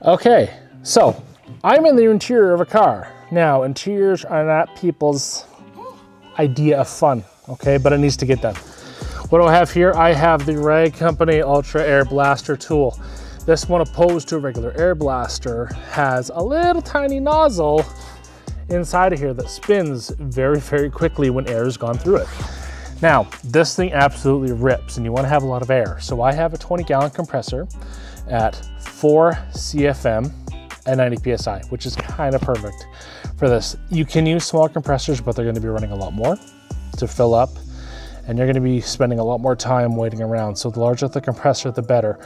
Okay, so I'm in the interior of a car. Now, interiors are not people's idea of fun, okay, but it needs to get done. What do I have here? I have the Rag Company Ultra Air Blaster tool. This one, opposed to a regular air blaster, has a little tiny nozzle inside of here that spins very, very quickly when air has gone through it. Now, this thing absolutely rips and you want to have a lot of air. So I have a 20-gallon compressor at 4 CFM at 90 PSI, which is kind of perfect for this. You can use small compressors, but they're going to be running a lot more to fill up, and you're going to be spending a lot more time waiting around. So the larger the compressor, the better.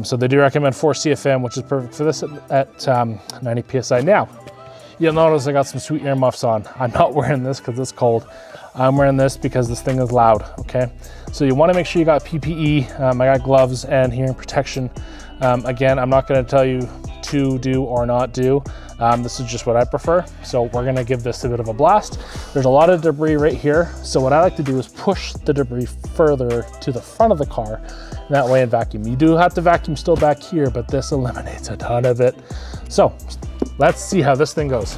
So they do recommend 4 CFM, which is perfect for this at 90 PSI. Now, you'll notice I got some sweet ear muffs on. I'm not wearing this because it's cold. I'm wearing this because this thing is loud, okay? So you wanna make sure you got PPE. I got gloves and hearing protection. Again, I'm not gonna tell you to do or not do. This is just what I prefer. So we're gonna give this a bit of a blast. There's a lot of debris right here. So what I like to do is push the debris further to the front of the car. And that way in vacuum. You do have to vacuum still back here, but this eliminates a ton of it. So let's see how this thing goes.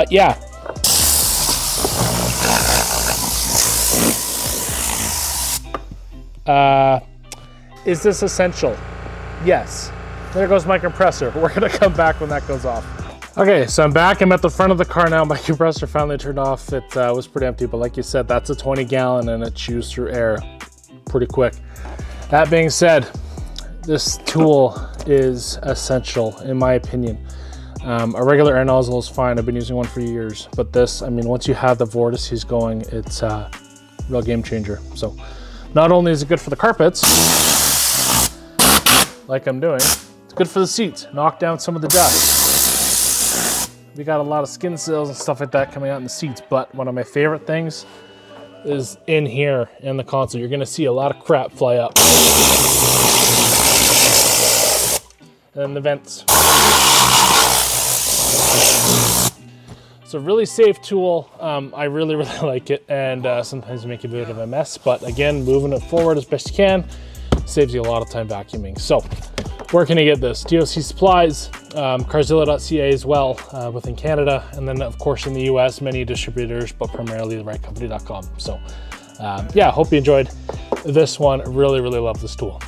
Yeah. Is this essential? Yes. There goes my compressor. We're gonna come back when that goes off. Okay, so I'm back. I'm at the front of the car now. My compressor finally turned off. It was pretty empty, but like you said, that's a 20-gallon and it chews through air pretty quick. That being said, this tool is essential in my opinion. A regular air nozzle is fine. I've been using one for years, but this, I mean, once you have the vortices going, it's a real game changer. So not only is it good for the carpets, like I'm doing, it's good for the seats. Knock down some of the dust. We got a lot of skin cells and stuff like that coming out in the seats, but one of my favorite things is in here in the console. You're gonna see a lot of crap fly up. And the vents. It's a really safe tool. I really like it, and sometimes you make a bit of a mess, but again, moving it forward as best you can saves you a lot of time vacuuming. So where can you get this? DOC supplies, carzilla.ca as well within Canada, and then of course in the US, many distributors, but primarily therightcompany.com. So yeah, hope you enjoyed this one. Really love this tool.